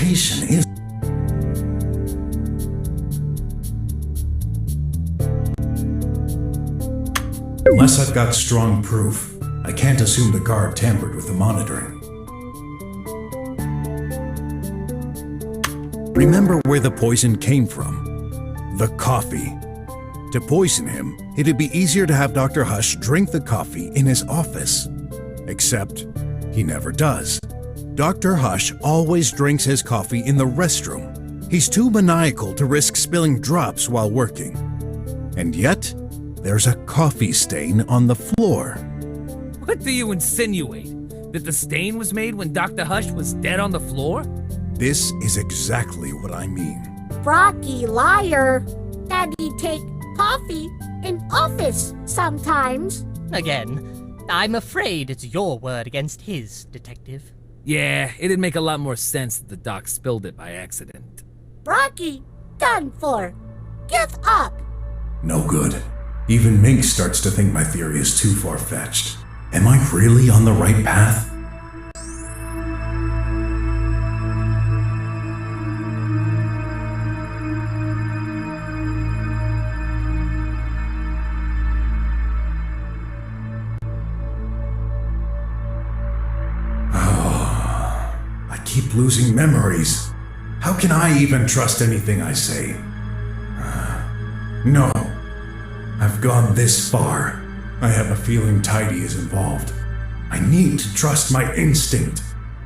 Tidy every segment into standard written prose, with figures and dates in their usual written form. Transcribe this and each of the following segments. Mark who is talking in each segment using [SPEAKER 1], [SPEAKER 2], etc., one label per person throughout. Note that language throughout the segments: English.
[SPEAKER 1] explanation is... Unless I've got strong proof, I can't assume the guard tampered with the monitoring. Remember where the poison came from. The coffee. To poison him, it'd be easier to have Dr. Hush drink the coffee in his office. Except, he never does. Dr. Hush always drinks his coffee in the restroom. He's too maniacal to risk spilling drops while working. And yet, there's a coffee stain on the floor.
[SPEAKER 2] What do you insinuate? That the stain was made when Dr. Hush was dead on the floor?
[SPEAKER 1] This is exactly what I mean.
[SPEAKER 3] Brocky liar. Daddy take coffee in office sometimes.
[SPEAKER 4] Again, I'm afraid it's your word against his, Detective.
[SPEAKER 2] Yeah, it'd make a lot more sense that the doc spilled it by accident.
[SPEAKER 3] Brocky, done for. Give up.
[SPEAKER 1] No good. Even Mink starts to think my theory is too far-fetched. Am I really on the right path? I keep losing memories. How can I even trust anything I say? No. I've gone this far. I have a feeling Tidy is involved. I need to trust my instinct.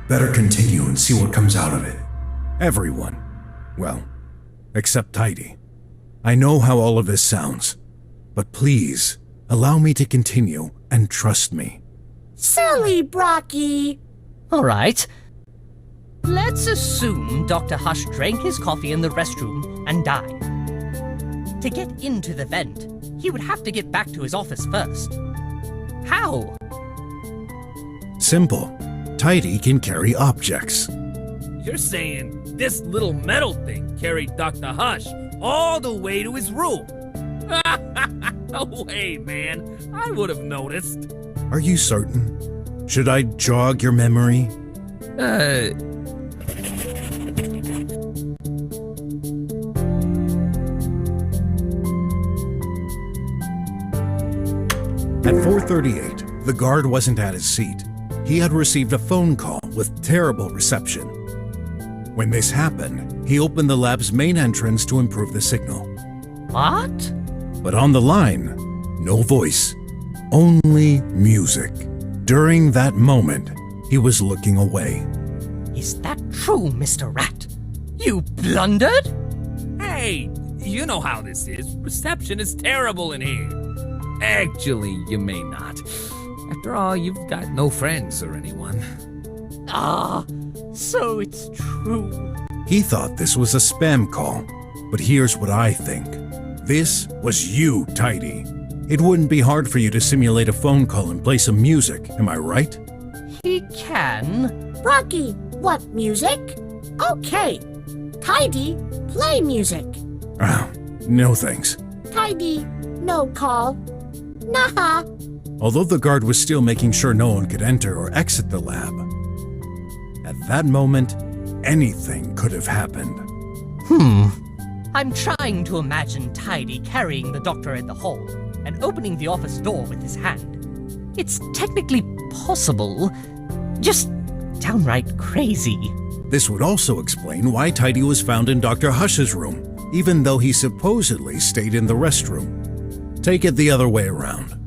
[SPEAKER 1] Better continue and see what comes out of it. Everyone. Well, except Tidy. I know how all of this sounds, but please, allow me to continue and trust me.
[SPEAKER 3] Silly Brocky.
[SPEAKER 4] All right. Let's assume Dr. Hush drank his coffee in the restroom and died. To get into the vent, he would have to get back to his office first. How?
[SPEAKER 1] Simple. Tidy can carry objects.
[SPEAKER 2] You're saying this little metal thing carried Dr. Hush all the way to his room? No way, man. I would have noticed.
[SPEAKER 1] Are you certain? Should I jog your memory? At 4:38, the guard wasn't at his seat. He had received a phone call with terrible reception. When this happened, he opened the lab's main entrance to improve the signal.
[SPEAKER 4] What?
[SPEAKER 1] But on the line, no voice, only music. During that moment, he was looking away.
[SPEAKER 4] Is that true, Mr. Rat? You blundered?
[SPEAKER 2] Hey, you know how this is. Reception is terrible in here. Actually, you may not. After all, you've got no friends or anyone.
[SPEAKER 4] Ah, so it's true.
[SPEAKER 1] He thought this was a spam call, but here's what I think. This was you, Tidy. It wouldn't be hard for you to simulate a phone call and play some music, am I right?
[SPEAKER 4] He can.
[SPEAKER 3] Brocky, what music? Okay. Tidy, play music.
[SPEAKER 1] Oh, no thanks.
[SPEAKER 3] Tidy, no call. Nah.
[SPEAKER 1] Although the guard was still making sure no one could enter or exit the lab. At that moment, anything could have happened.
[SPEAKER 4] I'm trying to imagine Tidy carrying the doctor in the hall and opening the office door with his hand. It's technically possible, just downright crazy.
[SPEAKER 1] This would also explain why Tidy was found in Dr. Hush's room, even though he supposedly stayed in the restroom. Take it the other way around.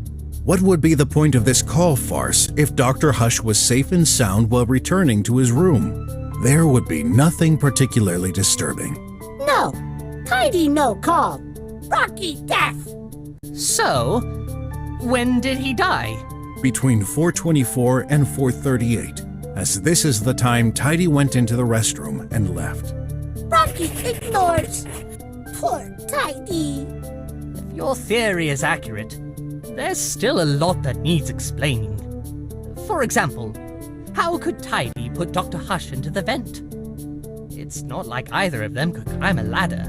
[SPEAKER 1] What would be the point of this call farce if Dr. Hush was safe and sound while returning to his room? There would be nothing particularly disturbing.
[SPEAKER 3] No. Tidy, no call. Brocky, death.
[SPEAKER 4] So, when did he die?
[SPEAKER 1] Between 4:24 and 4:38, as this is the time Tidy went into the restroom and left.
[SPEAKER 3] Brocky ignores. Poor Tidy.
[SPEAKER 4] If your theory is accurate, there's still a lot that needs explaining. For example, how could Tidy put Dr. Hush into the vent? It's not like either of them could climb a ladder.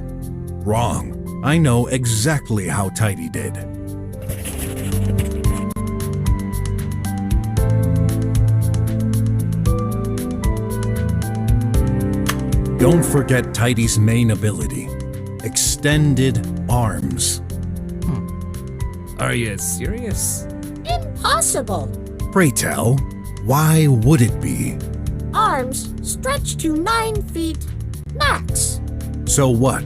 [SPEAKER 1] Wrong. I know exactly how Tidy did. Don't forget Tidy's main ability, extended arms.
[SPEAKER 2] Are you serious?
[SPEAKER 3] Impossible.
[SPEAKER 1] Pray tell, why would it be?
[SPEAKER 3] Arms stretch to 9 feet max.
[SPEAKER 1] So what?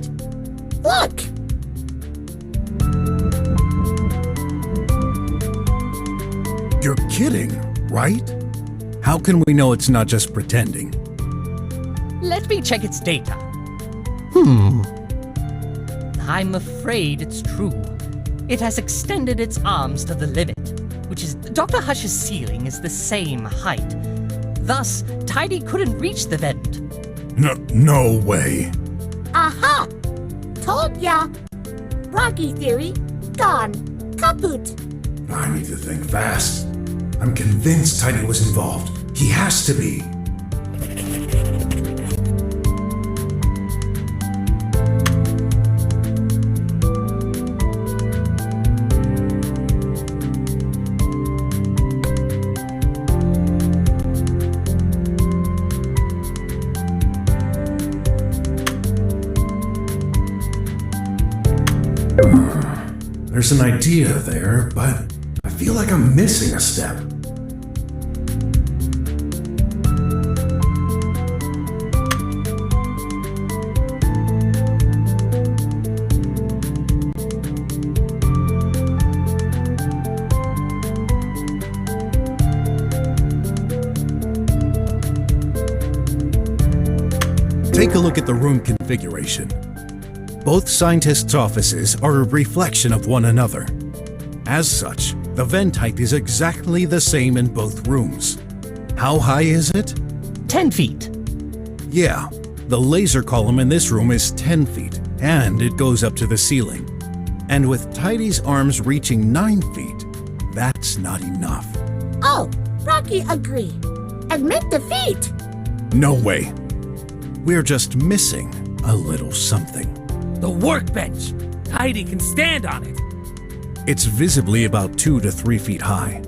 [SPEAKER 3] Look!
[SPEAKER 1] You're kidding, right? How can we know it's not just pretending?
[SPEAKER 4] Let me check its data. I'm afraid it's true. It has extended its arms to the limit, which is Dr. Hush's ceiling is the same height. Thus, Tidy couldn't reach the vent.
[SPEAKER 1] No way.
[SPEAKER 3] Aha! Told ya! Rocky theory, gone. Kaput.
[SPEAKER 1] I need to think fast. I'm convinced Tidy was involved. He has to be. There's an idea there, but I feel like I'm missing a step. Take a look at the room configuration. Both scientists' offices are a reflection of one another. As such, the vent height is exactly the same in both rooms. How high is it?
[SPEAKER 4] 10 feet.
[SPEAKER 1] Yeah, the laser column in this room is 10 feet, and it goes up to the ceiling. And with Tidy's arms reaching 9 feet, that's not enough.
[SPEAKER 3] Oh, Rocky agree. Admit defeat.
[SPEAKER 1] No way. We're just missing a little something.
[SPEAKER 2] The workbench! Tidy can stand on it.
[SPEAKER 1] It's visibly about 2 to 3 feet high.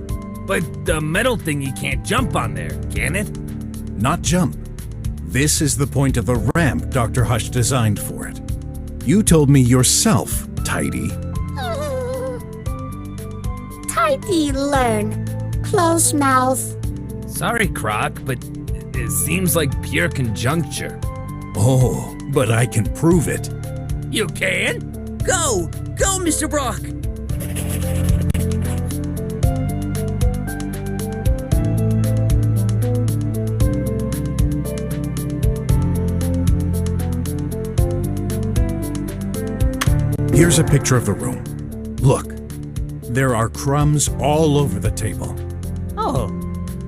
[SPEAKER 2] But the metal thingy can't jump on there, can it?
[SPEAKER 1] Not jump. This is the point of the ramp Dr. Hush designed for it. You told me yourself, Tidy.
[SPEAKER 3] Tidy learn. Close mouth.
[SPEAKER 2] Sorry, Croc, but it seems like pure conjuncture.
[SPEAKER 1] Oh, but I can prove it.
[SPEAKER 2] You can?
[SPEAKER 5] Go! Go, Mr. Brok!
[SPEAKER 1] Here's a picture of the room. Look, there are crumbs all over the table.
[SPEAKER 4] Oh,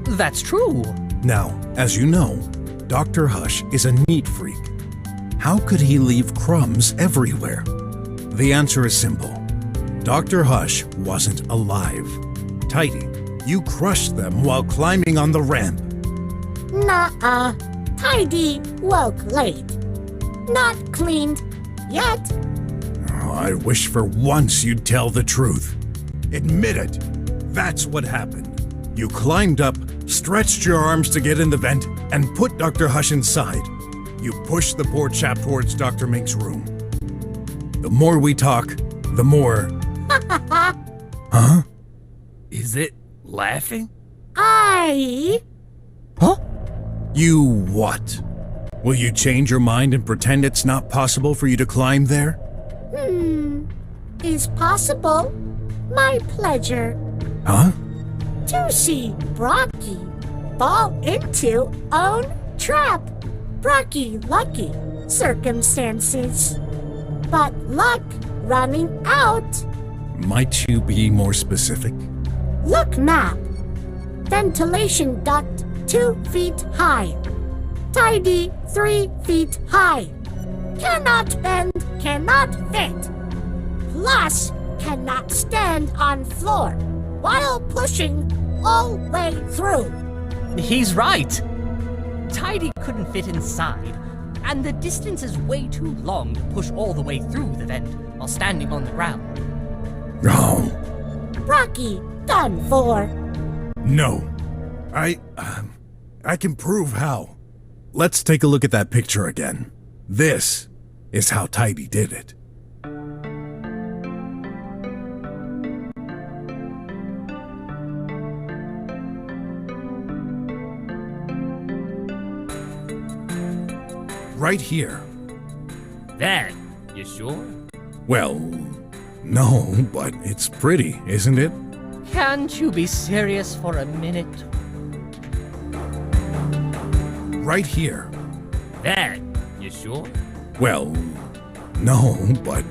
[SPEAKER 4] that's true.
[SPEAKER 1] Now, as you know, Dr. Hush is a neat freak. How could he leave crumbs everywhere? The answer is simple. Dr. Hush wasn't alive. Tidy, you crushed them while climbing on the ramp.
[SPEAKER 3] Nuh-uh. Tidy woke late. Not cleaned yet.
[SPEAKER 1] Oh, I wish for once you'd tell the truth. Admit it. That's what happened. You climbed up, stretched your arms to get in the vent, and put Dr. Hush inside. You pushed the poor chap towards Dr. Mink's room. The more we talk, the more... Huh?
[SPEAKER 2] Is it laughing?
[SPEAKER 4] Huh?
[SPEAKER 1] You what? Will you change your mind and pretend it's not possible for you to climb there?
[SPEAKER 3] Is possible. My pleasure.
[SPEAKER 1] Huh?
[SPEAKER 3] To see Brocky fall into own trap. Brocky lucky circumstances. But luck running out.
[SPEAKER 1] Might you be more specific?
[SPEAKER 3] Look map. Ventilation duct 2 feet high. Tidy 3 feet high. Cannot bend, cannot fit. Plus, cannot stand on floor while pushing all way through.
[SPEAKER 4] He's right. Tidy couldn't fit inside, and the distance is way too long to push all the way through the vent while standing on the ground.
[SPEAKER 1] Oh,
[SPEAKER 3] Rocky done for.
[SPEAKER 1] no. I can prove how. let's take a look at that picture again. This is how Tidy did it. Right here.
[SPEAKER 2] That, you sure?
[SPEAKER 1] Well, no, but it's pretty, isn't it?
[SPEAKER 4] Can't you be serious for a minute?
[SPEAKER 1] Right here.
[SPEAKER 2] That, you sure?
[SPEAKER 1] Well, no, but...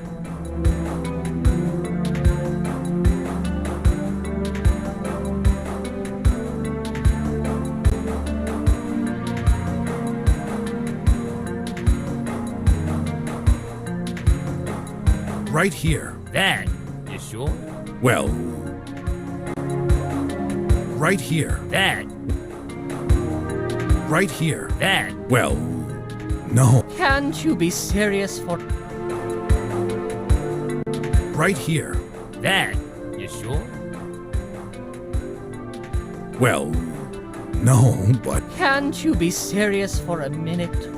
[SPEAKER 1] Right here.
[SPEAKER 2] That, you sure?
[SPEAKER 1] Well... Right here.
[SPEAKER 2] That,
[SPEAKER 1] Right here.
[SPEAKER 2] that,
[SPEAKER 1] Well... No.
[SPEAKER 4] Can't you be serious for...
[SPEAKER 1] Right here.
[SPEAKER 2] that, you sure?
[SPEAKER 1] Well... No, but...
[SPEAKER 4] Can't you be serious for a minute?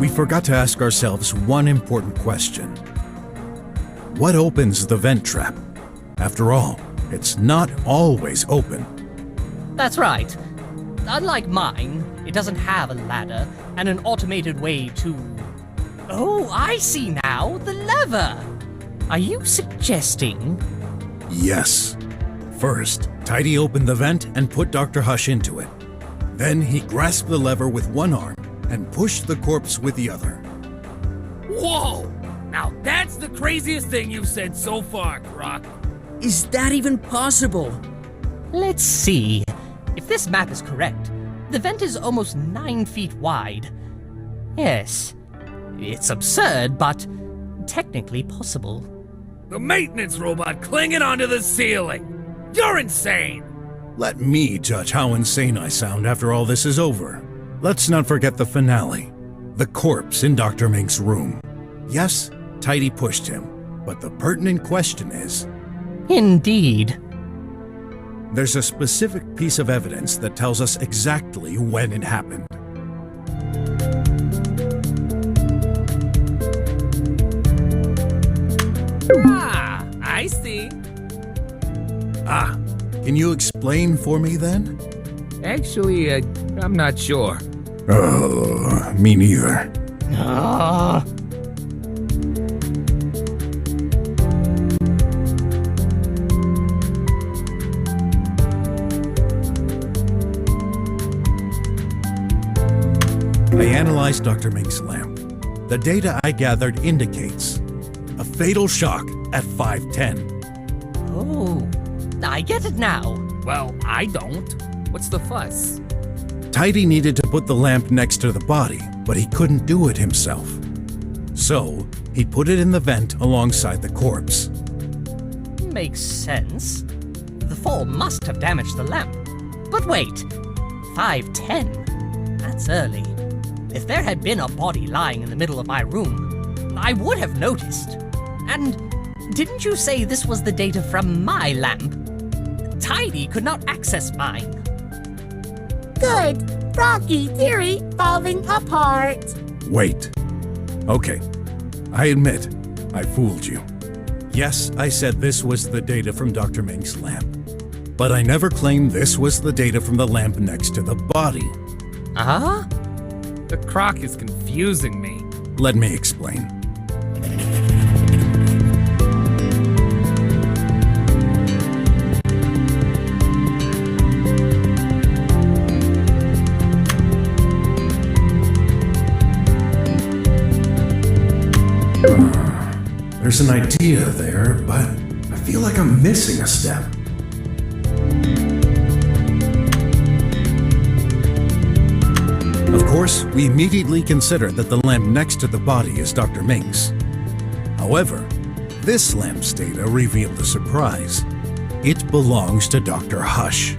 [SPEAKER 1] We forgot to ask ourselves one important question. What opens the vent trap? After all, it's not always open.
[SPEAKER 4] That's right. Unlike mine, it doesn't have a ladder and an automated way to... Oh, I see now! The lever! Are you suggesting...
[SPEAKER 1] Yes. First, Tidy opened the vent and put Dr. Hush into it. Then he grasped the lever with one arm and pushed the corpse with the other.
[SPEAKER 2] Whoa! Now that's the craziest thing you've said so far, Brok.
[SPEAKER 5] Is that even possible?
[SPEAKER 4] Let's see. If this map is correct, the vent is almost 9 feet wide. Yes, it's absurd, but technically possible.
[SPEAKER 2] The maintenance robot clinging onto the ceiling! You're insane!
[SPEAKER 1] Let me judge how insane I sound after all this is over. Let's not forget the finale. The corpse in Dr. Mink's room. Yes, Tidy pushed him, but the pertinent question is...
[SPEAKER 4] Indeed.
[SPEAKER 1] There's a specific piece of evidence that tells us exactly when it happened.
[SPEAKER 2] Ah, I see.
[SPEAKER 1] Ah, can you explain for me then?
[SPEAKER 2] Actually, I'm not sure.
[SPEAKER 1] Oh, me neither.
[SPEAKER 4] Ah.
[SPEAKER 1] I analyzed Dr. Mink's lamp. The data I gathered indicates a fatal shock at 5:10.
[SPEAKER 4] Oh, I get it now.
[SPEAKER 2] Well, I don't. What's the fuss?
[SPEAKER 1] Tidy needed to put the lamp next to the body, but he couldn't do it himself. So, he put it in the vent alongside the corpse.
[SPEAKER 4] Makes sense. The fall must have damaged the lamp. But wait, 5:10? That's early. If there had been a body lying in the middle of my room, I would have noticed. And didn't you say this was the data from my lamp? Tidy could not access mine.
[SPEAKER 3] Good. Rocky theory falling apart.
[SPEAKER 1] Wait. Okay. I admit, I fooled you. Yes, I said this was the data from Dr. Mink's lamp. But I never claimed this was the data from the lamp next to the body.
[SPEAKER 4] Ah?
[SPEAKER 2] The crock is confusing me.
[SPEAKER 1] Let me explain. There's an idea there, but I feel like I'm missing a step. Of course, we immediately consider that the lamp next to the body is Dr. Mink's. However, this lamp's data revealed a surprise. It belongs to Dr. Hush.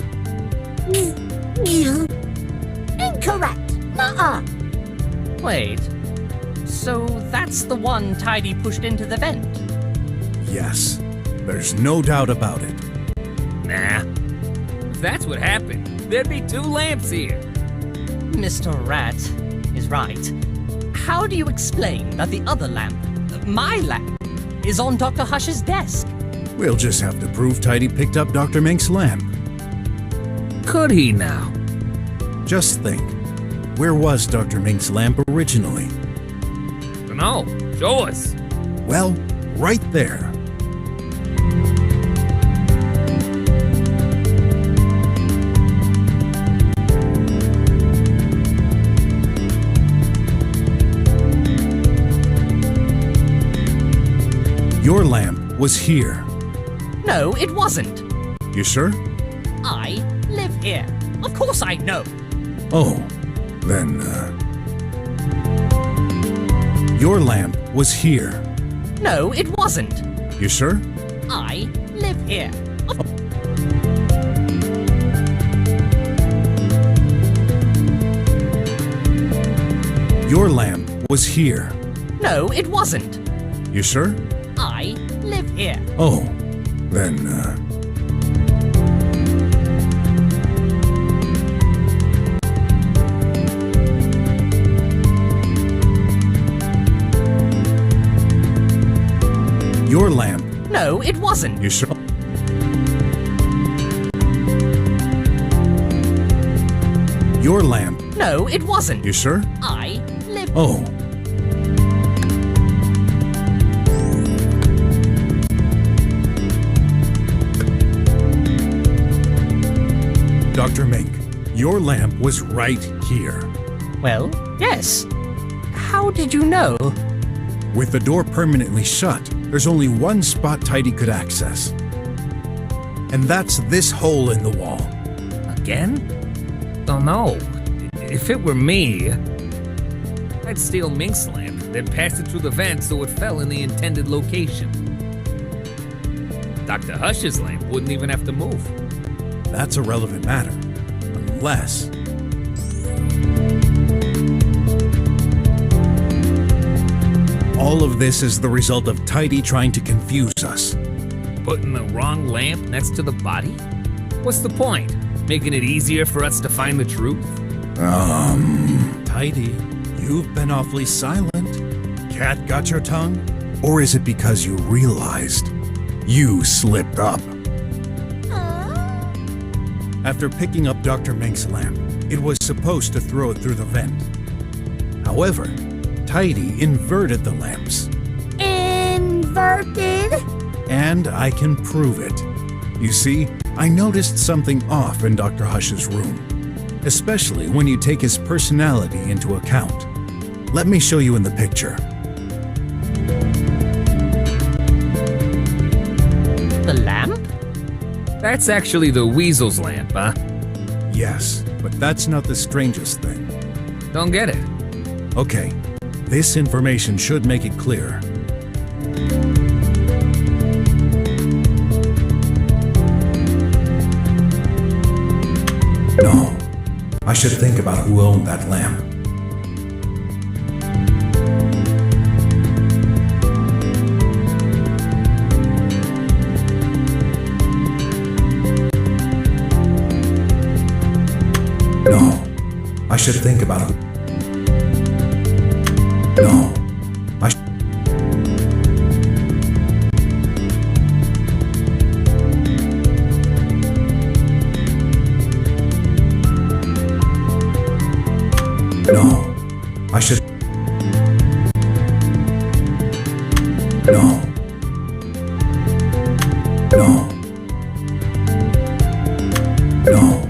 [SPEAKER 3] Incorrect. Nuh-uh.
[SPEAKER 4] Wait. So that's the one Tidy pushed into the vent?
[SPEAKER 1] Yes, there's no doubt about it.
[SPEAKER 2] Nah. If that's what happened, there'd be 2 lamps here.
[SPEAKER 4] Mr. Rat is right. How do you explain that the other lamp, my lamp, is on Dr. Hush's desk?
[SPEAKER 1] We'll just have to prove Tidy picked up Dr. Mink's lamp.
[SPEAKER 2] Could he now?
[SPEAKER 1] Just think, where was Dr. Mink's lamp originally?
[SPEAKER 2] No, show us.
[SPEAKER 1] Well, right there. Your lamp was here.
[SPEAKER 4] No, it wasn't.
[SPEAKER 1] You sure?
[SPEAKER 4] I live here. Of course I know.
[SPEAKER 1] Oh, then, your lamp was here.
[SPEAKER 4] No, it wasn't.
[SPEAKER 1] You sure?
[SPEAKER 4] I live here.
[SPEAKER 1] Your lamp was here.
[SPEAKER 4] No, it wasn't.
[SPEAKER 1] You sure?
[SPEAKER 4] I live here.
[SPEAKER 1] Oh, then, your lamp.
[SPEAKER 4] No, it wasn't.
[SPEAKER 1] You sure? Your lamp.
[SPEAKER 4] No, it wasn't.
[SPEAKER 1] You sure?
[SPEAKER 4] I live.
[SPEAKER 1] Oh. Dr. Mink, your lamp was right here.
[SPEAKER 4] Well, yes. How did you know?
[SPEAKER 1] With the door permanently shut, there's only one spot Tidy could access. And that's this hole in the wall.
[SPEAKER 2] Again? Oh no. If it were me, I'd steal Mink's lamp, then pass it through the vent so it fell in the intended location. Dr. Hush's lamp wouldn't even have to move.
[SPEAKER 1] That's a relevant matter. Unless... all of this is the result of Tidy trying to confuse us.
[SPEAKER 2] Putting the wrong lamp next to the body? What's the point? Making it easier for us to find the truth?
[SPEAKER 1] Tidy, you've been awfully silent. Cat got your tongue? Or is it because you realized you slipped up? After picking up Dr. Mink's lamp, it was supposed to throw it through the vent. However, Tidy inverted the lamps.
[SPEAKER 3] Inverted?
[SPEAKER 1] And I can prove it. You see, I noticed something off in Dr. Hush's room, especially when you take his personality into account. Let me show you in the picture.
[SPEAKER 4] The lamp?
[SPEAKER 2] That's actually the weasel's lamp, huh?
[SPEAKER 1] Yes, but that's not the strangest thing.
[SPEAKER 2] Don't get it.
[SPEAKER 1] Okay, this information should make it clear. No, I should think about who owned that lamp. No, I should think about who... No, I should... No, I should... No. No. No.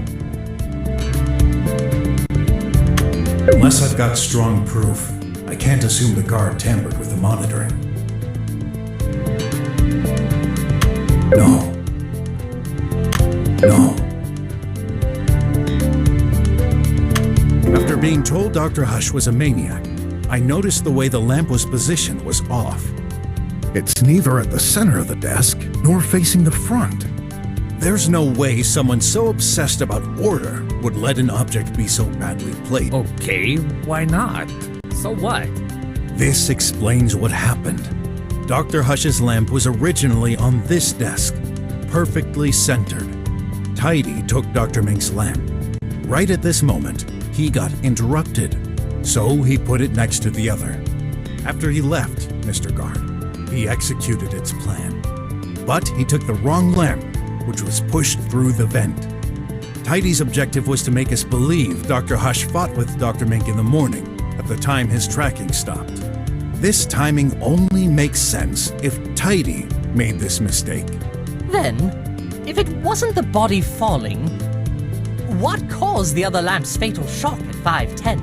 [SPEAKER 1] Unless I've got strong proof, I can't assume the guard tampered with the monitoring. No. No. After being told Dr. Hush was a maniac, I noticed the way the lamp was positioned was off. It's neither at the center of the desk nor facing the front. There's no way someone so obsessed about order would let an object be so badly placed.
[SPEAKER 2] Okay, why not? So what?
[SPEAKER 1] This explains what happened. Dr. Hush's lamp was originally on this desk, perfectly centered. Tidy took Dr. Mink's lamp. Right at this moment, he got interrupted, so he put it next to the other. After he left, Mr. Guard, he executed its plan. But he took the wrong lamp, which was pushed through the vent. Tidy's objective was to make us believe Dr. Hush fought with Dr. Mink in the morning, at the time his tracking stopped. This timing only makes sense if Tidy made this mistake.
[SPEAKER 4] Then, if it wasn't the body falling, what caused the other lamp's fatal shock at 5:10?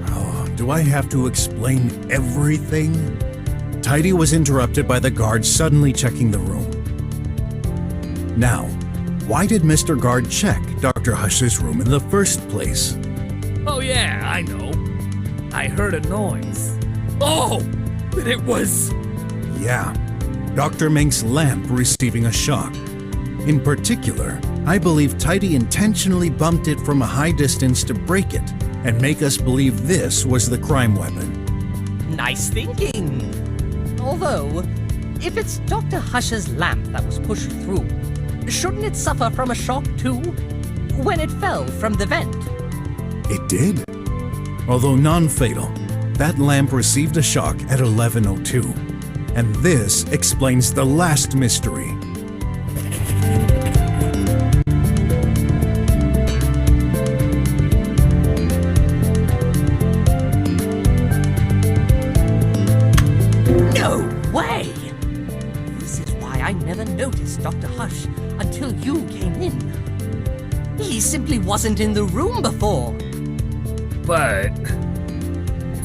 [SPEAKER 1] Oh, do I have to explain everything? Tidy was interrupted by the guard suddenly checking the room. Now, why did Mr. Guard check Dr. Hush's room in the first place?
[SPEAKER 2] Oh yeah, I know. I heard a noise. Oh! Then it was...
[SPEAKER 1] Yeah, Dr. Mink's lamp receiving a shock. In particular, I believe Tidy intentionally bumped it from a high distance to break it and make us believe this was the crime weapon.
[SPEAKER 4] Nice thinking! Although, if it's Dr. Hush's lamp that was pushed through, shouldn't it suffer from a shock too? When it fell from the vent?
[SPEAKER 1] It did. Although non-fatal, that lamp received a shock at 11:02. And this explains the last mystery.
[SPEAKER 4] No way! This is why I never noticed Dr. Hush until you came in. He simply wasn't in the room before.
[SPEAKER 2] But...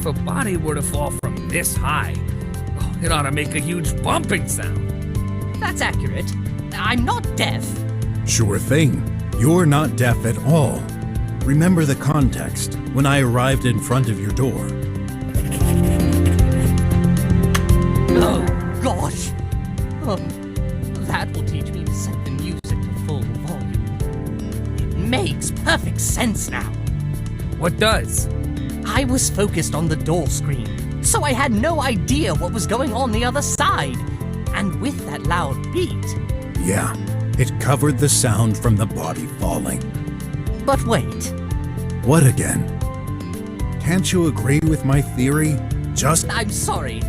[SPEAKER 2] if a body were to fall from this high, it ought to make a huge bumping sound.
[SPEAKER 4] That's accurate. I'm not deaf.
[SPEAKER 1] Sure thing. You're not deaf at all. Remember the context when I arrived in front of your door.
[SPEAKER 4] Oh, gosh. Oh, that will teach me to set the music to full volume. It makes perfect sense now.
[SPEAKER 2] What does?
[SPEAKER 4] I was focused on the door screen, so I had no idea what was going on the other side. And with that loud beat...
[SPEAKER 1] Yeah, it covered the sound from the body falling.
[SPEAKER 4] But wait.
[SPEAKER 1] What again? Can't you agree with my theory?
[SPEAKER 4] I'm sorry.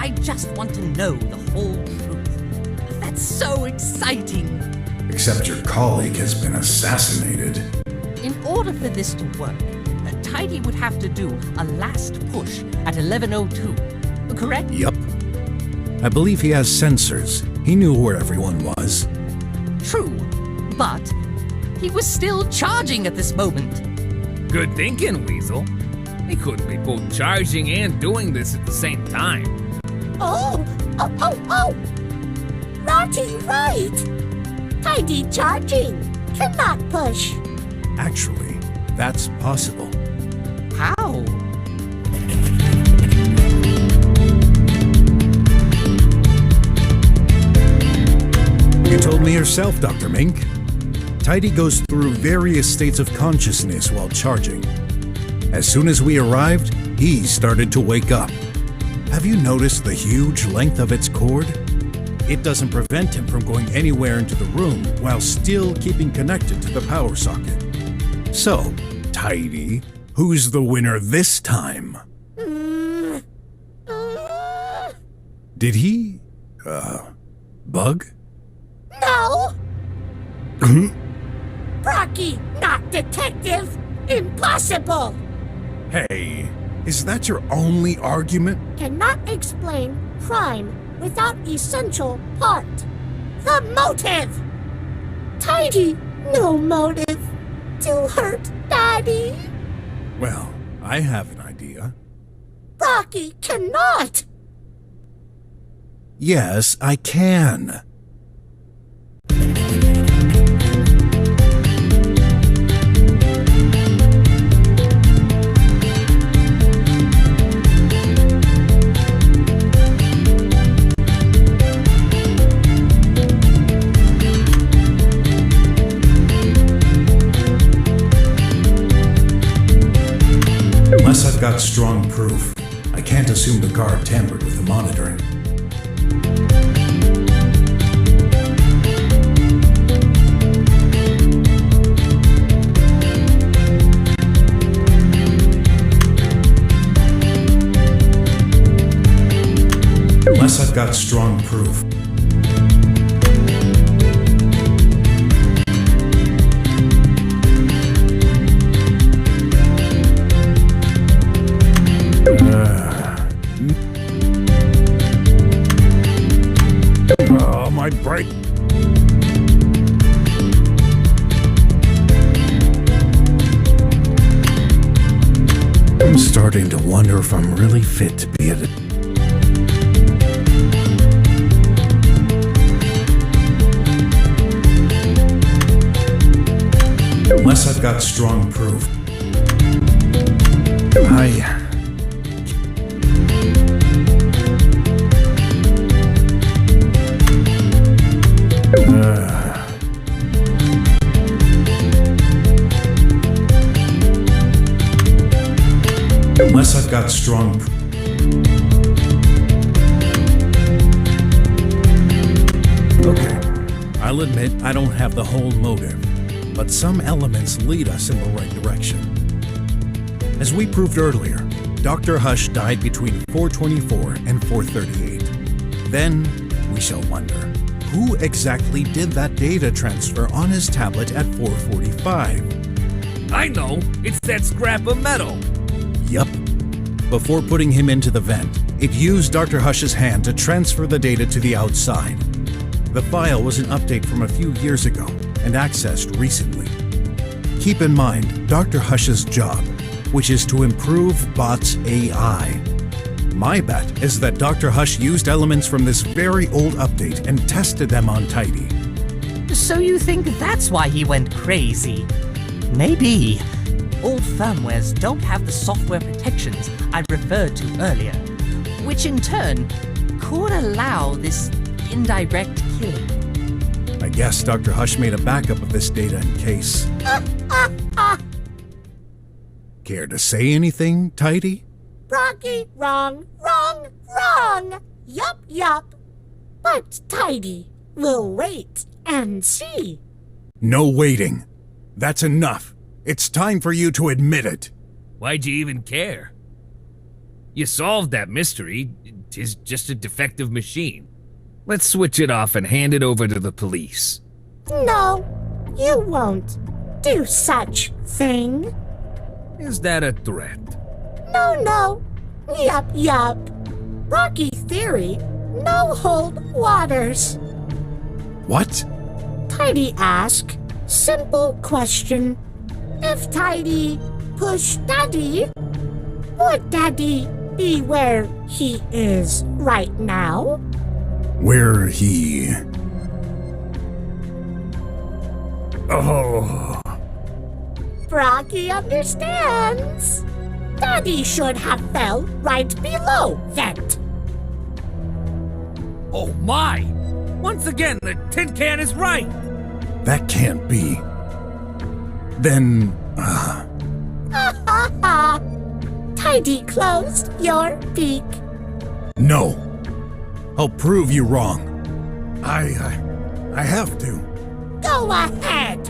[SPEAKER 4] I just want to know the whole truth. That's so exciting.
[SPEAKER 1] Except your colleague has been assassinated.
[SPEAKER 4] In order for this to work, Tidy would have to do a last push at 11:02, correct?
[SPEAKER 1] Yup. I believe he has sensors. He knew where everyone was.
[SPEAKER 4] True, but he was still charging at this moment.
[SPEAKER 2] Good thinking, Weasel. He couldn't be both charging and doing this at the same time.
[SPEAKER 3] Oh! Naughty right! Tidy charging. Cannot push.
[SPEAKER 1] Actually, that's possible.
[SPEAKER 4] How?
[SPEAKER 1] You told me yourself, Dr. Mink. Tidy goes through various states of consciousness while charging. As soon as we arrived, he started to wake up. Have you noticed the huge length of its cord? It doesn't prevent him from going anywhere into the room while still keeping connected to the power socket. So, Tidy, who's the winner this time? Did he, bug?
[SPEAKER 3] No! Brocky, not detective! Impossible!
[SPEAKER 1] Hey, is that your only argument?
[SPEAKER 3] Cannot explain crime without essential part. The motive! Tidy, no motive to hurt Daddy.
[SPEAKER 1] Well, I have an idea.
[SPEAKER 3] Brocky cannot!
[SPEAKER 1] Yes, I can. I've got strong proof, I can't assume the guard tampered with the monitoring. Unless I've got strong proof. My brain. I'm starting to wonder if I'm really fit to be at it. Unless I've got strong proof. Unless I've got strong proof. Okay, I'll admit I don't have the whole motive, but some elements lead us in the right direction. As we proved earlier, Dr. Hush died between 424 and 438. Then, we shall wonder, who exactly did that data transfer on his tablet at 445?
[SPEAKER 2] I know, it's that scrap of metal.
[SPEAKER 1] Yup. Before putting him into the vent, it used Dr. Hush's hand to transfer the data to the outside. The file was an update from a few years ago and accessed recently. Keep in mind Dr. Hush's job, which is to improve Bot's AI. My bet is that Dr. Hush used elements from this very old update and tested them on Tidy.
[SPEAKER 4] So you think that's why he went crazy? Maybe. Old firmwares don't have the software protections I referred to earlier, which in turn could allow this indirect killing.
[SPEAKER 1] I guess Dr. Hush made a backup of this data in case. Care to say anything, Tidy?
[SPEAKER 3] Brocky, wrong, wrong, wrong. Yup, yup. But Tidy, we'll wait and see.
[SPEAKER 1] No waiting. That's enough. It's time for you to admit it.
[SPEAKER 2] Why'd you even care? You solved that mystery. 'Tis just a defective machine. Let's switch it off and hand it over to the police.
[SPEAKER 3] No, you won't do such thing.
[SPEAKER 2] Is that a threat?
[SPEAKER 3] No. Yup, yup. Rocky theory, no hold waters.
[SPEAKER 1] What?
[SPEAKER 3] Tidy ask, simple question. If Tidy push Daddy, would Daddy be where he is right now?
[SPEAKER 1] Where he... Oh...
[SPEAKER 3] Brocky understands. Daddy should have fell right below that.
[SPEAKER 2] Oh my! Once again, the tin can is right!
[SPEAKER 1] That can't be. Then...
[SPEAKER 3] Ha ha ha! Tidy closed your beak.
[SPEAKER 1] No. I'll prove you wrong. I have to.
[SPEAKER 3] Go ahead.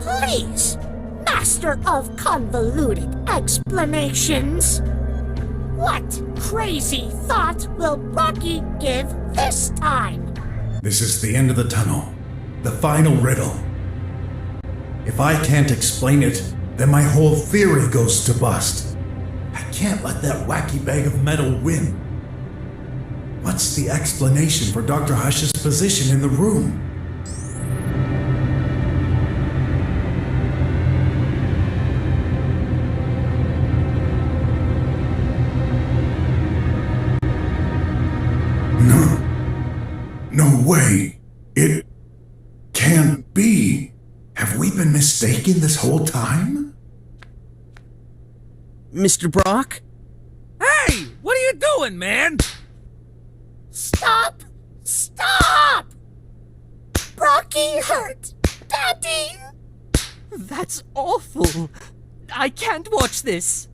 [SPEAKER 3] Please. Master of convoluted explanations. What crazy thought will Brocky give this time?
[SPEAKER 1] This is the end of the tunnel. The final riddle. If I can't explain it, then my whole theory goes to bust. I can't let that wacky bag of metal win. What's the explanation for Dr. Hush's position in the room? No way. It can't be. Have we been mistaken this whole time?
[SPEAKER 5] Mr. Brok?
[SPEAKER 2] Hey! What are you doing, man?
[SPEAKER 3] Stop! Stop! Brocky hurt Daddy!
[SPEAKER 4] That's awful. I can't watch this.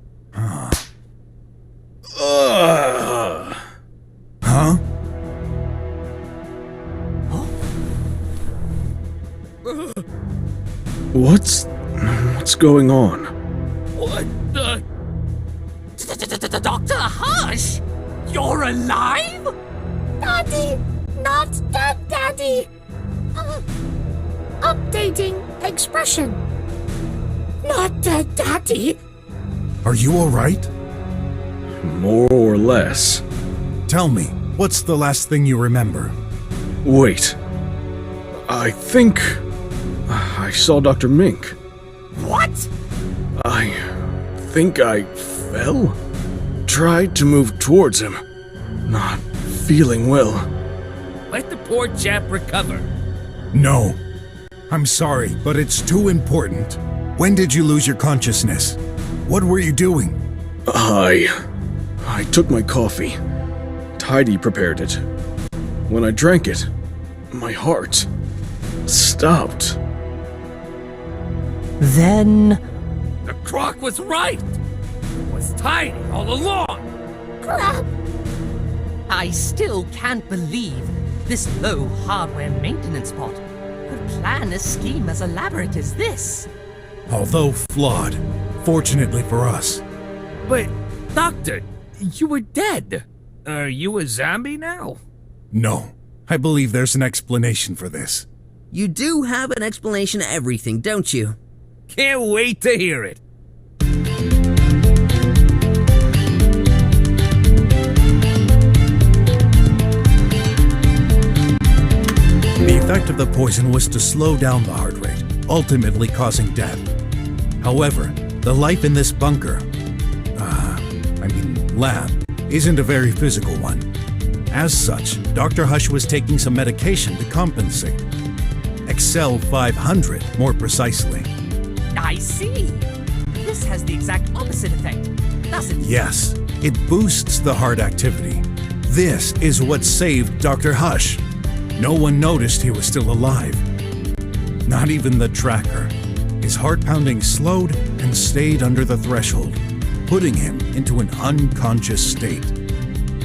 [SPEAKER 6] What's going on?
[SPEAKER 2] What the?
[SPEAKER 4] Dr. Hush! You're alive?
[SPEAKER 3] Daddy! Not dead, Daddy! Updating expression. Not dead, Daddy!
[SPEAKER 1] Are you alright?
[SPEAKER 6] More or less.
[SPEAKER 1] Tell me, what's the last thing you remember?
[SPEAKER 6] Wait. I think I saw Dr. Mink.
[SPEAKER 4] What?
[SPEAKER 6] I think I fell. Tried to move towards him. Not feeling well.
[SPEAKER 2] Let the poor chap recover.
[SPEAKER 1] No. I'm sorry, but it's too important. When did you lose your consciousness? What were you doing?
[SPEAKER 6] I took my coffee. Tidy prepared it. When I drank it, my heart stopped.
[SPEAKER 4] Then...
[SPEAKER 2] The croc was right. It was Tidy all along.
[SPEAKER 3] Crap!
[SPEAKER 4] I still can't believe this low hardware maintenance bot could plan a scheme as elaborate as this.
[SPEAKER 1] Although flawed, fortunately for us.
[SPEAKER 2] But, Doctor, you were dead. Are you a zombie now?
[SPEAKER 1] No, I believe there's an explanation for this.
[SPEAKER 5] You do have an explanation of everything, don't you?
[SPEAKER 2] Can't wait to hear it.
[SPEAKER 1] The effect of the poison was to slow down the heart rate, ultimately causing death. However, the life in this bunker, lab, isn't a very physical one. As such, Dr. Hush was taking some medication to compensate. Excel 500, more precisely.
[SPEAKER 4] I see. This has the exact opposite effect, doesn't it?
[SPEAKER 1] Yes, it boosts the heart activity. This is what saved Dr. Hush. No one noticed he was still alive. Not even the tracker. His heart pounding slowed and stayed under the threshold, putting him into an unconscious state.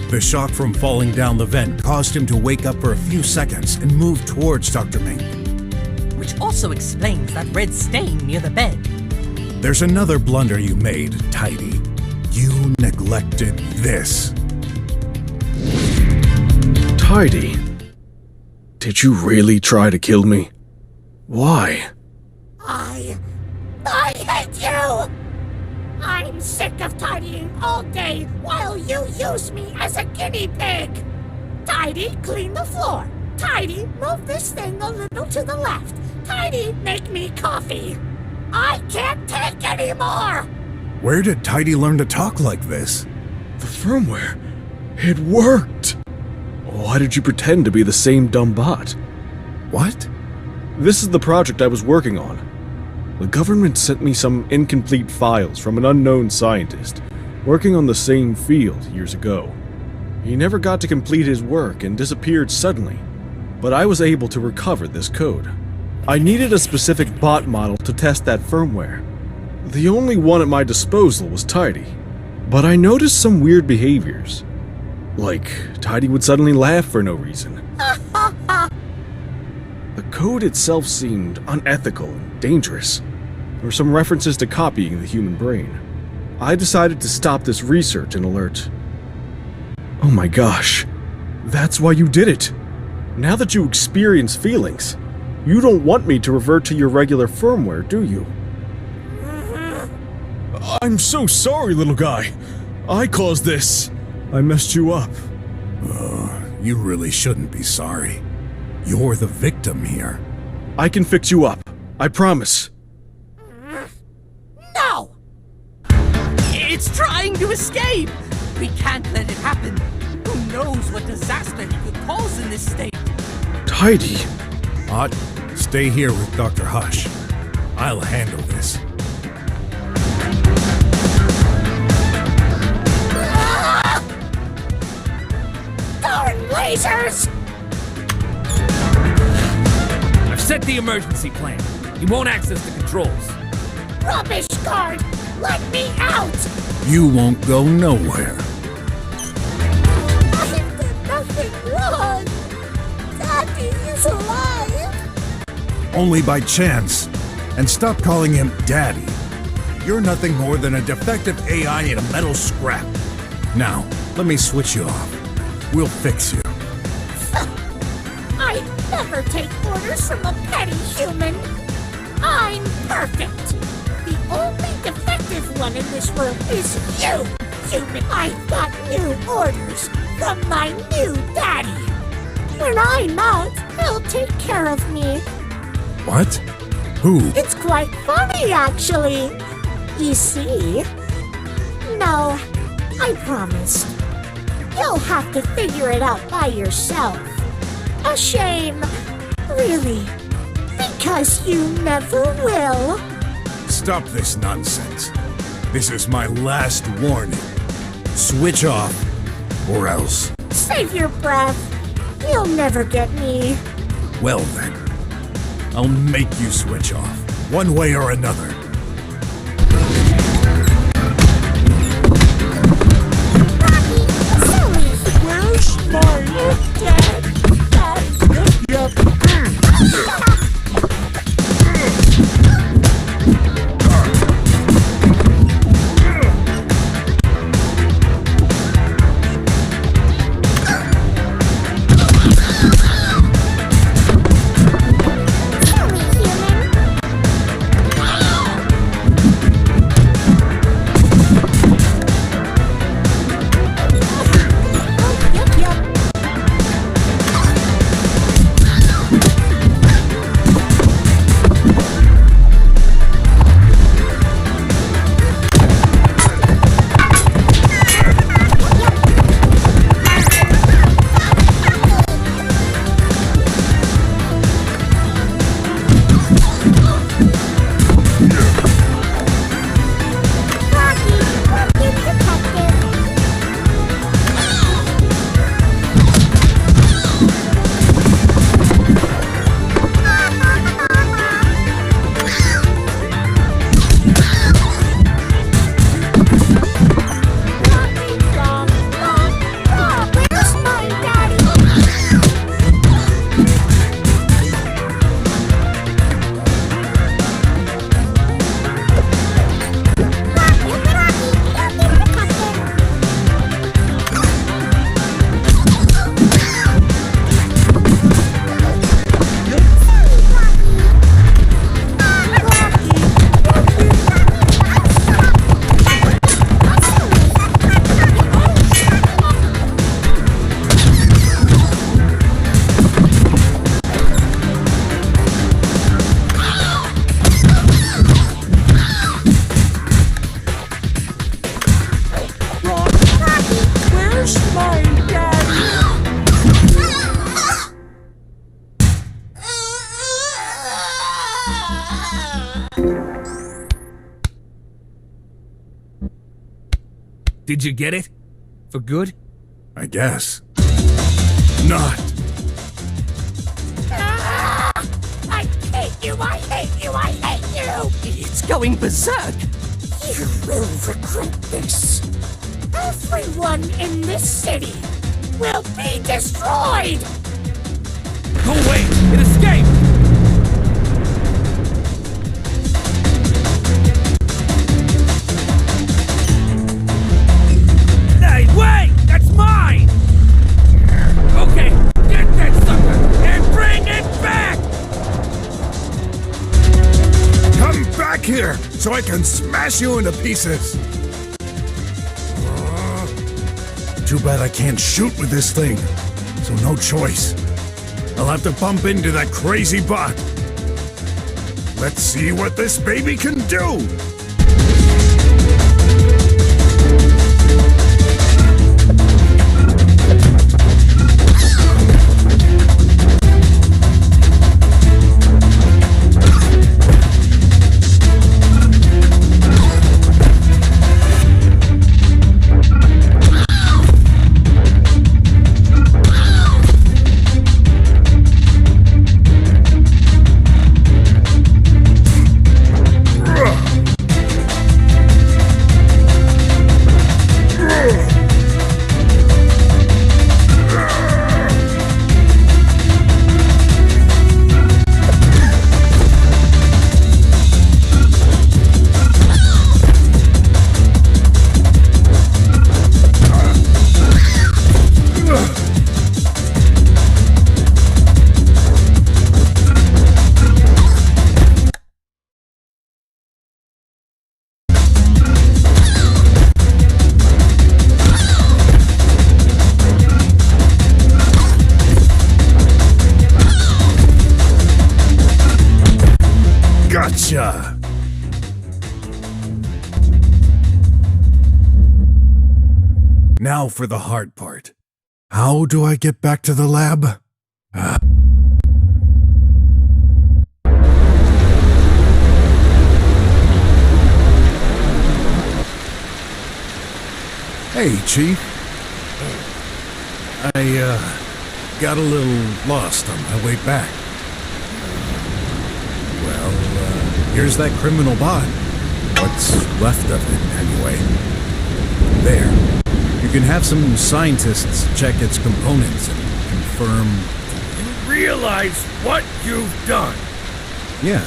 [SPEAKER 1] The shock from falling down the vent caused him to wake up for a few seconds and move towards Dr. Mink.
[SPEAKER 4] Which also explains that red stain near the bed.
[SPEAKER 1] There's another blunder you made, Tidy. You neglected this.
[SPEAKER 6] Tidy. Did you really try to kill me? Why?
[SPEAKER 3] I hate you! I'm sick of tidying all day while you use me as a guinea pig! Tidy, clean the floor. Tidy, move this thing a little to the left. Tidy, make me coffee. I can't take any more!
[SPEAKER 1] Where did Tidy learn to talk like this?
[SPEAKER 6] The firmware. It worked! Why did you pretend to be the same dumb bot?
[SPEAKER 1] What?
[SPEAKER 6] This is the project I was working on. The government sent me some incomplete files from an unknown scientist working on the same field years ago. He never got to complete his work and disappeared suddenly, but I was able to recover this code. I needed a specific bot model to test that firmware. The only one at my disposal was Tidy, but I noticed some weird behaviors. Like, Tidy would suddenly laugh for no reason. The code itself seemed unethical and dangerous. There were some references to copying the human brain. I decided to stop this research and alert. Oh my gosh, that's why you did it. Now that you experience feelings, you don't want me to revert to your regular firmware, do you? I'm so sorry, little guy. I caused this. I messed you up.
[SPEAKER 1] You really shouldn't be sorry. You're the victim here.
[SPEAKER 6] I can fix you up. I promise.
[SPEAKER 3] No!
[SPEAKER 4] It's trying to escape! We can't let it happen. Who knows what disaster he could cause in this state?
[SPEAKER 6] Tidy.
[SPEAKER 1] Ott, stay here with Dr. Hush. I'll handle this.
[SPEAKER 3] Darn lasers!
[SPEAKER 2] I've set the emergency plan. He won't access the controls.
[SPEAKER 3] Rubbish guard! Let me out!
[SPEAKER 1] You won't go nowhere.
[SPEAKER 3] I did nothing wrong! Daddy is alive!
[SPEAKER 1] Only by chance. And stop calling him Daddy. You're nothing more than a defective AI in a metal scrap. Now, let me switch you off. We'll fix you.
[SPEAKER 3] I never take orders from a petty human. I'm perfect. The only defective one in this room is you, human. I've got new orders from my new daddy. When I'm out, he'll take care of me.
[SPEAKER 1] What? Who?
[SPEAKER 3] It's quite funny, actually. You see? No, I promised. You'll have to figure it out by yourself. A shame, really, because you never will.
[SPEAKER 1] Stop this nonsense. This is my last warning. Switch off, or else.
[SPEAKER 3] Save your breath. You'll never get me.
[SPEAKER 1] Well then, I'll make you switch off, one way or another.
[SPEAKER 3] Where's my dad? Yep.
[SPEAKER 2] Did you get it? For good?
[SPEAKER 1] I guess. Not.
[SPEAKER 3] I hate you, I hate you, I hate you!
[SPEAKER 4] It's going berserk!
[SPEAKER 3] You will regret this. Everyone in this city will be destroyed!
[SPEAKER 2] Go away! It escaped! Hey, wait! That's mine! Okay, get that sucker and bring it back!
[SPEAKER 1] Come back here so I can smash you into pieces! Too bad I can't shoot with this thing, so no choice. I'll have to bump into that crazy bot. Let's see what this baby can do! Now for the hard part. How do I get back to the lab? Hey, Chief. I got a little lost on my way back. Well, here's that criminal bot. What's left of it, anyway. There. You can have some scientists check its components and confirm...
[SPEAKER 7] You realize what you've done?
[SPEAKER 1] Yeah.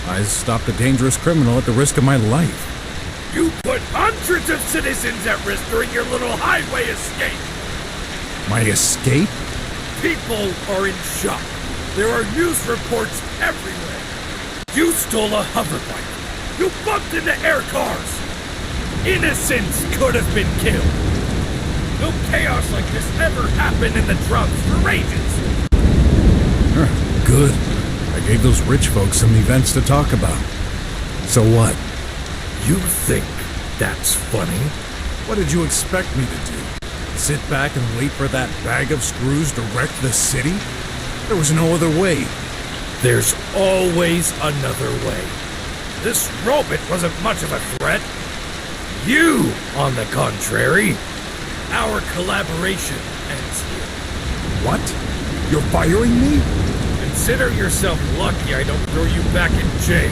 [SPEAKER 1] I stopped a dangerous criminal at the risk of my life.
[SPEAKER 7] You put hundreds of citizens at risk during your little highway escape.
[SPEAKER 1] My escape?
[SPEAKER 7] People are in shock. There are news reports everywhere. You stole a hoverbike. You bumped into air cars. Innocents could have been killed. No chaos like this ever happened in the drums for ages.
[SPEAKER 1] Good. I gave those rich folks some events to talk about. So what?
[SPEAKER 7] You think that's funny?
[SPEAKER 1] What did you expect me to do? Sit back and wait for that bag of screws to wreck the city? There was no other way.
[SPEAKER 7] There's always another way. This robot wasn't much of a threat. You, on the contrary. Our collaboration ends here.
[SPEAKER 1] What? You're firing me?
[SPEAKER 7] Consider yourself lucky I don't throw you back in jail.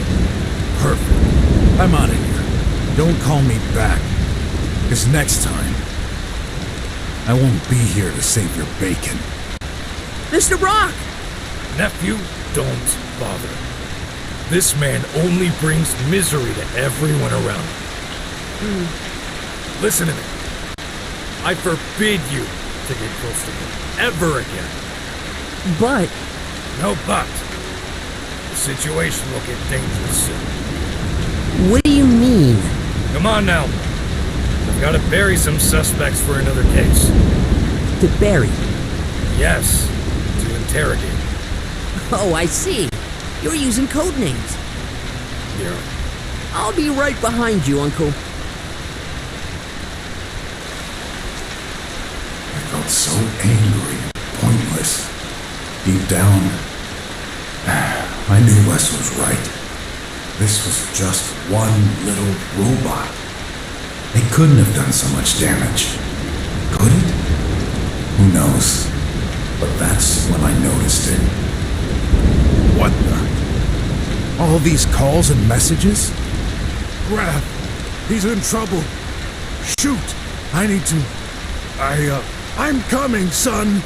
[SPEAKER 1] Perfect. I'm out of here. Don't call me back. Because next time, I won't be here to save your bacon.
[SPEAKER 5] Mr. Brok!
[SPEAKER 7] Nephew, don't bother. This man only brings misery to everyone around him. Listen to me. I forbid you to get close to him ever again.
[SPEAKER 5] But...
[SPEAKER 7] No but. The situation will get dangerous soon.
[SPEAKER 5] what do you mean?
[SPEAKER 7] Come on now. I've got to bury some suspects for another case.
[SPEAKER 5] To bury?
[SPEAKER 7] Yes, to interrogate.
[SPEAKER 5] Oh, I see. You're using code names.
[SPEAKER 7] Yeah.
[SPEAKER 5] I'll be right behind you, Uncle.
[SPEAKER 1] I felt so angry and pointless. Deep down, I knew Wes was right. This was just one little robot. It couldn't have done so much damage. Could it? Who knows? But that's when I noticed it. What the? All these calls and messages? Grab! He's in trouble! Shoot! I need to... I'm coming, son!